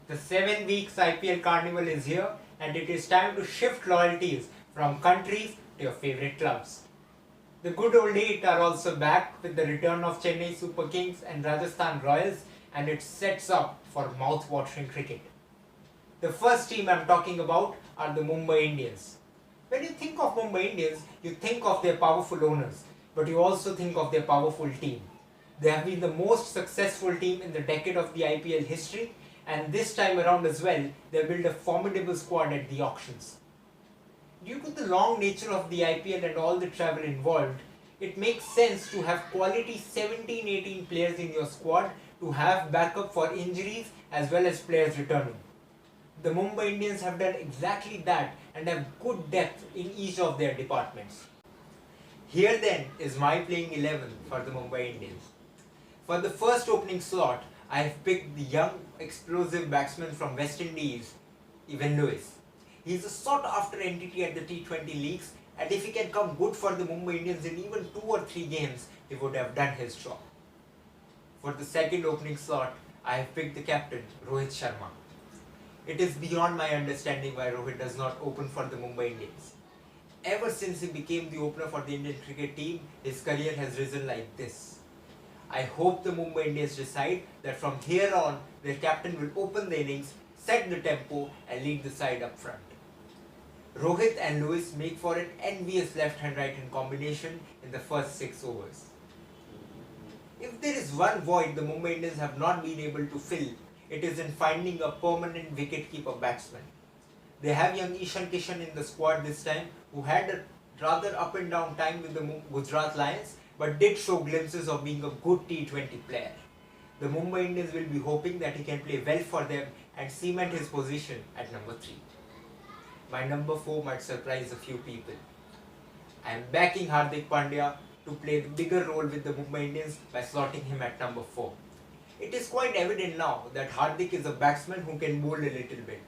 The 7 weeks IPL carnival is here and it is time to shift loyalties from countries to your favorite clubs. The good old eight are also back with the return of Chennai Super Kings and Rajasthan Royals, and it sets up for mouth-watering cricket. The first team I'm talking about are the Mumbai Indians. When you think of Mumbai Indians, you think of their powerful owners, but you also think of their powerful team. They have been the most successful team in the decade of the IPL history, and this time around as well, they built a formidable squad at the auctions. Due to the long nature of the IPL and all the travel involved, it makes sense to have quality 17-18 players in your squad to have backup for injuries as well as players returning. The Mumbai Indians have done exactly that and have good depth in each of their departments. Here then is my playing 11 for the Mumbai Indians. For the first opening slot, I have picked the young explosive batsman from West Indies, Evan Lewis. He is a sought after entity at the T20 leagues, and if he can come good for the Mumbai Indians in even 2 or 3 games, he would have done his job. For the second opening slot, I have picked the captain, Rohit Sharma. It is beyond my understanding why Rohit does not open for the Mumbai Indians. Ever since he became the opener for the Indian cricket team, his career has risen like this. I hope the Mumbai Indians decide that from here on, their captain will open the innings, set the tempo and lead the side up front. Rohit and Lewis make for an envious left-hand-right-hand combination in the first 6 overs. If there is one void the Mumbai Indians have not been able to fill, it is in finding a permanent wicket-keeper batsman. They have young Ishan Kishan in the squad this time, who had a rather up and down time with the Gujarat Lions, but did show glimpses of being a good T20 player. The Mumbai Indians will be hoping that he can play well for them and cement his position at number 3. My number 4 might surprise a few people. I am backing Hardik Pandya to play the bigger role with the Mumbai Indians by slotting him at number 4. It is quite evident now that Hardik is a batsman who can bowl a little bit.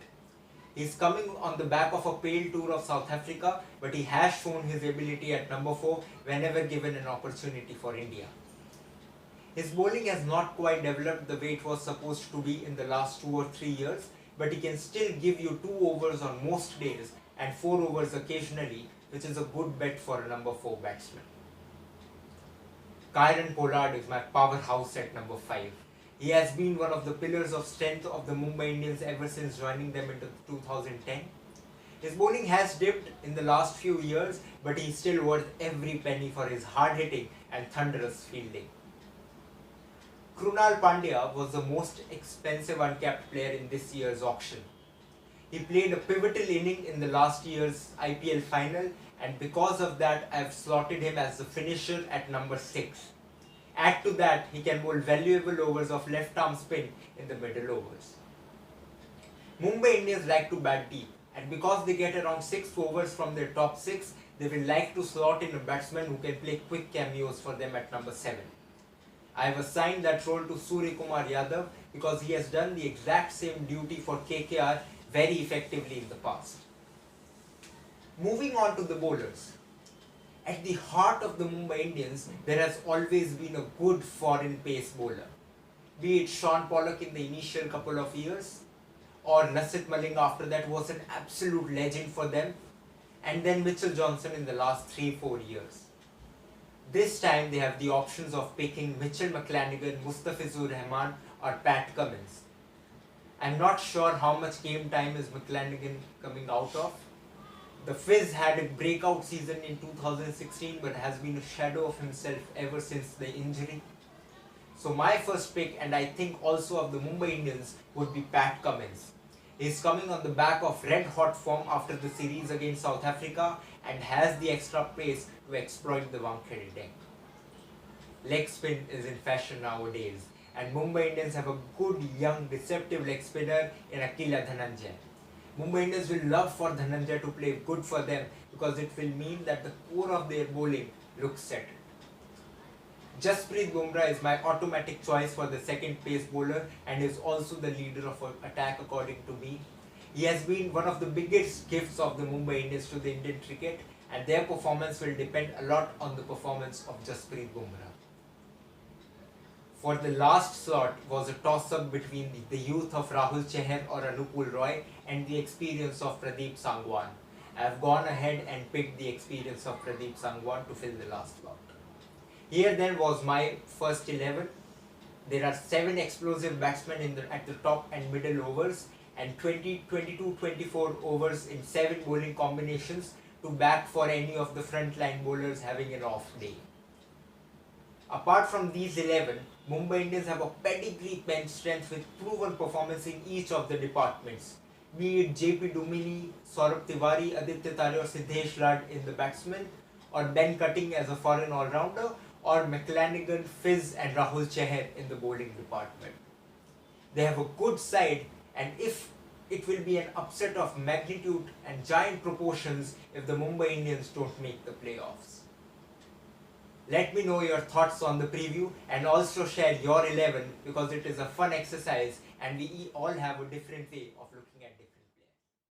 He is coming on the back of a pale tour of South Africa, but he has shown his ability at number 4 whenever given an opportunity for India. His bowling has not quite developed the way it was supposed to be in the last 2 or 3 years, but he can still give you 2 overs on most days and 4 overs occasionally, which is a good bet for a number 4 batsman. Kieron Pollard is my powerhouse at number 5. He has been one of the pillars of strength of the Mumbai Indians ever since joining them in 2010. His bowling has dipped in the last few years, but he is still worth every penny for his hard hitting and thunderous fielding. Krunal Pandya was the most expensive uncapped player in this year's auction. He played a pivotal inning in the last year's IPL final, and because of that I have slotted him as the finisher at number 6. Add to that, he can bowl valuable overs of left arm spin in the middle overs. Mumbai Indians like to bat deep, and because they get around 6 overs from their top 6, they will like to slot in a batsman who can play quick cameos for them at number 7. I have assigned that role to Surya Kumar Yadav because he has done the exact same duty for KKR very effectively in the past. Moving on to the bowlers. At the heart of the Mumbai Indians, there has always been a good foreign pace bowler. Be it Sean Pollock in the initial couple of years, or Lasith Malinga after that was an absolute legend for them, and then Mitchell Johnson in the last 3-4 years. This time they have the options of picking Mitchell McClanahan, Mustafizur Rahman or Pat Cummins. I am not sure how much game time is McClanahan coming out of. The Fizz had a breakout season in 2016 but has been a shadow of himself ever since the injury. So my first pick, and I think also of the Mumbai Indians, would be Pat Cummins. He is coming on the back of red hot form after the series against South Africa and has the extra pace to exploit the Wankhede deck. Leg spin is in fashion nowadays, and Mumbai Indians have a good young deceptive leg spinner in Akila Dhananjay. Mumbai Indians will love for Dhananjay to play good for them because it will mean that the core of their bowling looks settled. Jasprit Bumrah is my automatic choice for the second pace bowler and is also the leader of attack according to me. He has been one of the biggest gifts of the Mumbai Indians to the Indian cricket, and their performance will depend a lot on the performance of Jasprit Bumrah. For the last slot was a toss-up between the youth of Rahul Chahar or Anupul Roy and the experience of Pradeep Sangwan. I have gone ahead and picked the experience of Pradeep Sangwan to fill the last slot. Here then was my first 11. There are 7 explosive batsmen at the top and middle overs and 20, 22, 24 overs in 7 bowling combinations to back for any of the frontline bowlers having an off day. Apart from these 11, Mumbai Indians have a pedigree bench strength with proven performance in each of the departments. Be it JP Dumini, Saurabh Tiwari, Aditya Tare or Siddesh Lad in the batsmen, or Ben Cutting as a foreign all-rounder, or McLanigan, Fizz and Rahul Chahar in the bowling department. They have a good side, and if it will be an upset of magnitude and giant proportions if the Mumbai Indians don't make the playoffs. Let me know your thoughts on the preview and also share your 11 because it is a fun exercise and we all have a different way of looking at it.